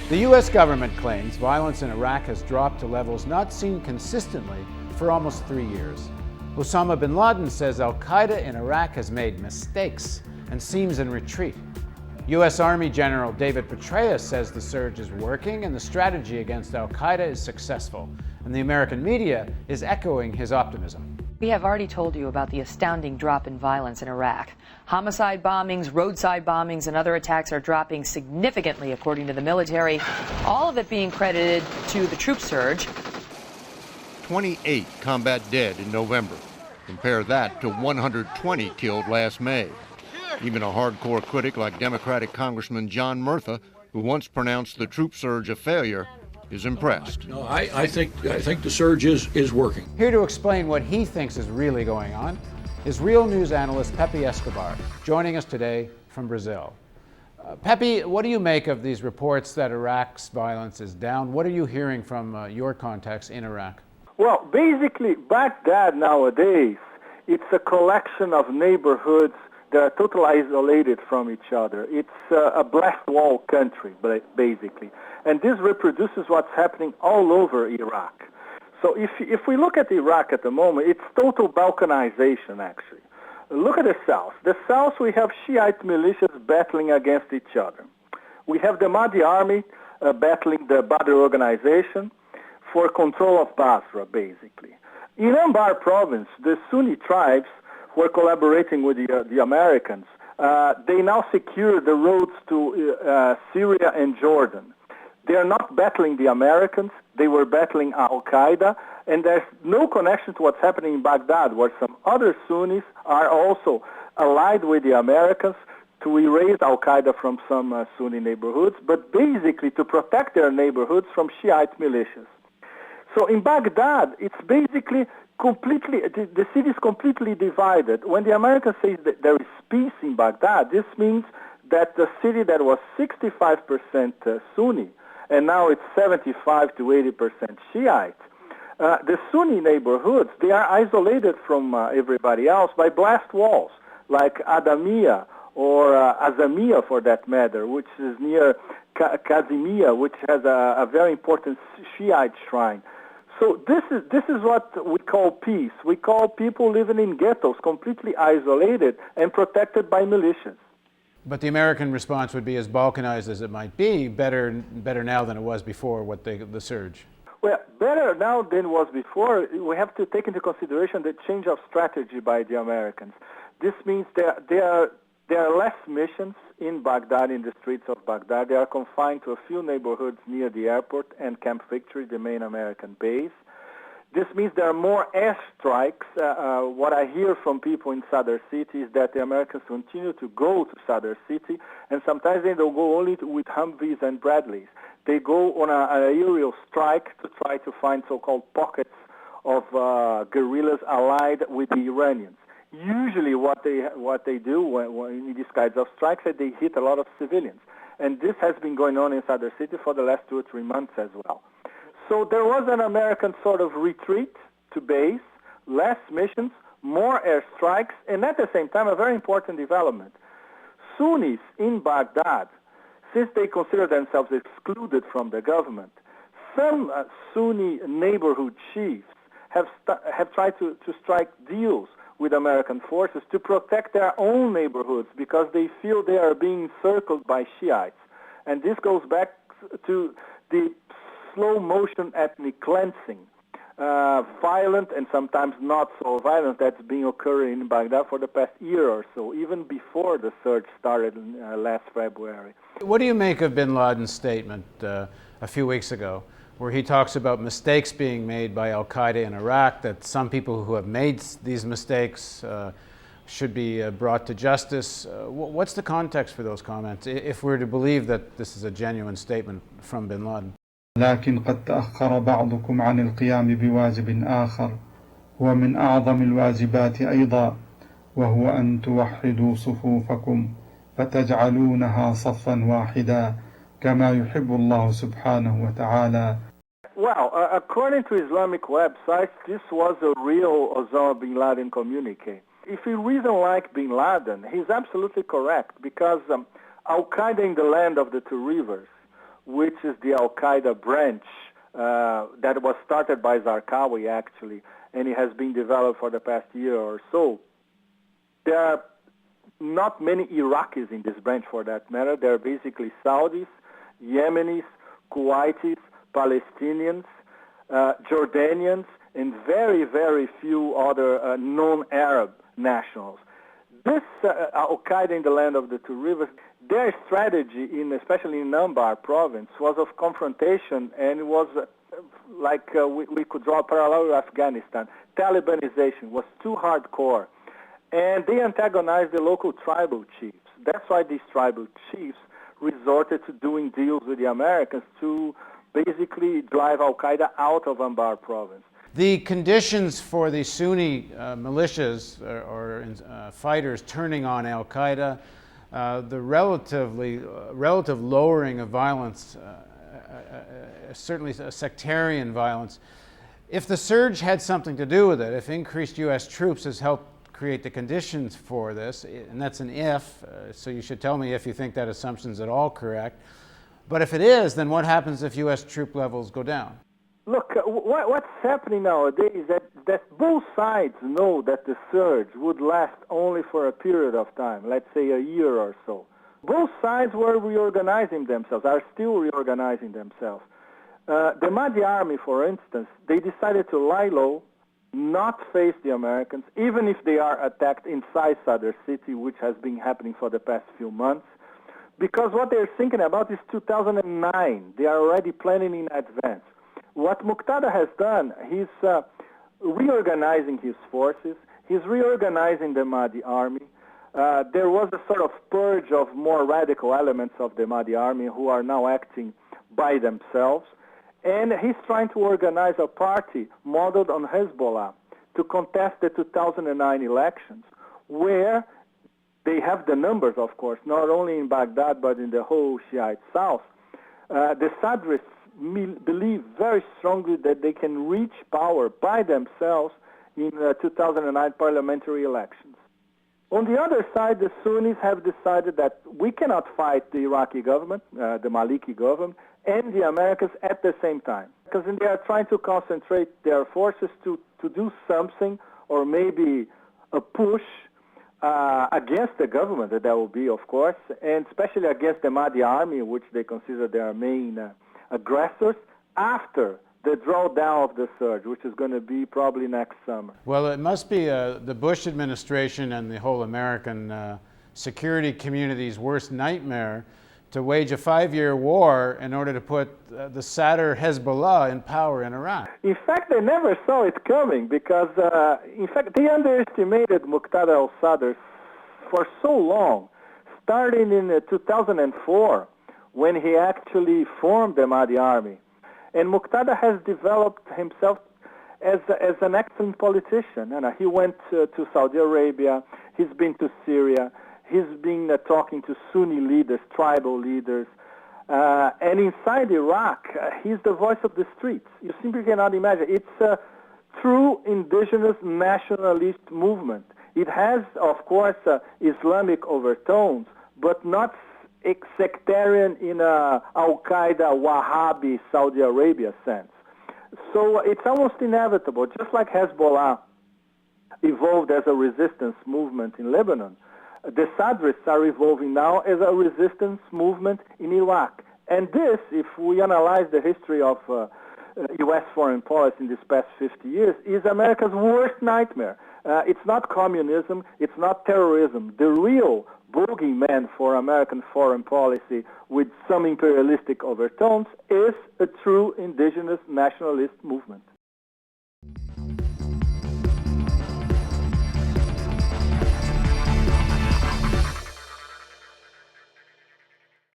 The U.S. government claims violence in Iraq has dropped to levels not seen consistently for almost 3 years. Osama bin Laden says al-Qaeda in Iraq has made mistakes and seems in retreat. U.S. Army General David Petraeus says the surge is working and the strategy against al-Qaeda is successful, and the American media is echoing his optimism. We have already told you about the astounding drop in violence in Iraq. Homicide bombings, roadside bombings, and other attacks are dropping significantly, according to the military, all of it being credited to the troop surge. 28 combat dead in November. Compare that to 120 killed last May. Even a hardcore critic like Democratic Congressman John Murtha, who once pronounced the troop surge a failure, is impressed. No, I think the surge is working. Here to explain what he thinks is really going on is Real News analyst Pepe Escobar, joining us today from Brazil. Pepe, what do you make of these reports that Iraq's violence is down? What are you hearing from your contacts in Iraq? Well, basically, Baghdad nowadays, it's a collection of neighborhoods that are totally isolated from each other. It's a blast wall country, basically. And this reproduces what's happening all over Iraq. So if we look at Iraq at the moment, it's total balkanization, actually. Look at the south. The south, we have Shiite militias battling against each other. We have the Mahdi army battling the Badr organization for control of Basra, basically. In Anbar province, the Sunni tribes who are collaborating with the Americans, they now secure the roads to Syria and Jordan. They are not battling the Americans, they were battling al-Qaeda, and there's no connection to what's happening in Baghdad, where some other Sunnis are also allied with the Americans to erase al-Qaeda from some Sunni neighborhoods, but basically to protect their neighborhoods from Shiite militias. So in Baghdad, it's basically completely, the city is completely divided. When the Americans say that there is peace in Baghdad, this means that the city that was 65% Sunni, and now it's 75 to 80% Shiite, the Sunni neighborhoods, they are isolated from everybody else by blast walls, like Adamiyah or Azamiyah for that matter, which is near Kazimiyah, which has a very important Shiite shrine. So this is what we call peace. We call people living in ghettos, completely isolated and protected by militias. But the American response would be, as balkanized as it might be, better now than it was before the surge. Well, better now than it was before. We have to take into consideration the change of strategy by the Americans. This means there are less missions in Baghdad, in the streets of Baghdad. They are confined to a few neighborhoods near the airport and Camp Victory, the main American base. This means there are more airstrikes. What I hear from people in Sadr City is that the Americans continue to go to Sadr City, and sometimes they don't go only with Humvees and Bradleys. They go on an aerial strike to try to find so-called pockets of guerrillas allied with the Iranians. Usually what they do when in these kinds of strikes is they hit a lot of civilians. And this has been going on in Sadr City for the last 2 or 3 months as well. So there was an American sort of retreat to base, less missions, more airstrikes, and at the same time a very important development. Sunnis in Baghdad, since they consider themselves excluded from the government, some Sunni neighborhood chiefs have tried to strike deals with American forces to protect their own neighborhoods because they feel they are being circled by Shiites. And this goes back to the slow motion ethnic cleansing, violent and sometimes not so violent, that's been occurring in Baghdad for the past year or so, even before the surge started last February. What do you make of bin Laden's statement a few weeks ago, where he talks about mistakes being made by al-Qaeda in Iraq, that some people who have made these mistakes should be brought to justice? What's the context for those comments, if we're to believe that this is a genuine statement from bin Laden? لكن قد تأخر بعضكم عن القيام بواجب آخر هو من أعظم الواجبات أيضا وهو أن توحدوا صفوفكم فتجعلونها صفا واحدا كما يحب الله سبحانه وتعالى. Well, according to Islamic websites, this was a real Osama bin Laden communique. If you reason like bin Laden, he's absolutely correct, because Al-Qaeda in the land of the two rivers which is the Al-Qaeda branch that was started by Zarqawi, actually, and it has been developed for the past year or so. There are not many Iraqis in this branch, for that matter. There are basically Saudis, Yemenis, Kuwaitis, Palestinians, Jordanians, and very, very few other non-Arab nationals. This Al-Qaeda in the land of the two rivers, their strategy, especially in Anbar province, was of confrontation, and it was we could draw a parallel with Afghanistan. Talibanization was too hardcore, and they antagonized the local tribal chiefs. That's why these tribal chiefs resorted to doing deals with the Americans to basically drive Al-Qaeda out of Anbar province. The conditions for the Sunni militias or fighters turning on Al-Qaeda, the relative lowering of violence, certainly sectarian violence, if the surge had something to do with it, if increased U.S. troops has helped create the conditions for this, and that's an if, so you should tell me if you think that assumption's at all correct. But if it is, then what happens if U.S. troop levels go down? Look, what's happening nowadays is that both sides know that the surge would last only for a period of time, let's say a year or so. Both sides were reorganizing themselves, are still reorganizing themselves. The Mahdi army, for instance, they decided to lie low, not face the Americans, even if they are attacked inside Sadr City, which has been happening for the past few months, because what they're thinking about is 2009. They are already planning in advance. What Muqtada has done, he's reorganizing his forces, he's reorganizing the Mahdi army. There was a sort of purge of more radical elements of the Mahdi army who are now acting by themselves. And he's trying to organize a party modeled on Hezbollah to contest the 2009 elections, where they have the numbers, of course, not only in Baghdad but in the whole Shiite south. The Sadrists believe very strongly that they can reach power by themselves in 2009 parliamentary elections. On the other side, the Sunnis have decided that we cannot fight the Iraqi government, the Maliki government, and the Americans at the same time, because they are trying to concentrate their forces to do something, or maybe a push against the government, that will be, of course, and especially against the Mahdi army, which they consider their main aggressors, after the drawdown of the surge, which is going to be probably next summer. Well, it must be the Bush administration and the whole American security community's worst nightmare to wage a 5-year war in order to put the Sadr Hezbollah in power in Iraq. In fact, they never saw it coming because, in fact, they underestimated Muqtada al-Sadr for so long, starting in 2004, when he actually formed the Mahdi army. And Muqtada has developed himself as an excellent politician. And he went to Saudi Arabia, he's been to Syria, he's been talking to Sunni leaders, tribal leaders, and inside Iraq, he's the voice of the streets. You simply cannot imagine. It's a true indigenous nationalist movement. It has, of course, Islamic overtones, but not sectarian in a Al-Qaeda, Wahhabi, Saudi Arabia sense. So it's almost inevitable, just like Hezbollah evolved as a resistance movement in Lebanon. The Sadrists are evolving now as a resistance movement in Iraq. And this, if we analyze the history of U.S. foreign policy in these past 50 years, is America's worst nightmare. It's not communism, it's not terrorism. The real bogeyman for American foreign policy with some imperialistic overtones is a true indigenous nationalist movement.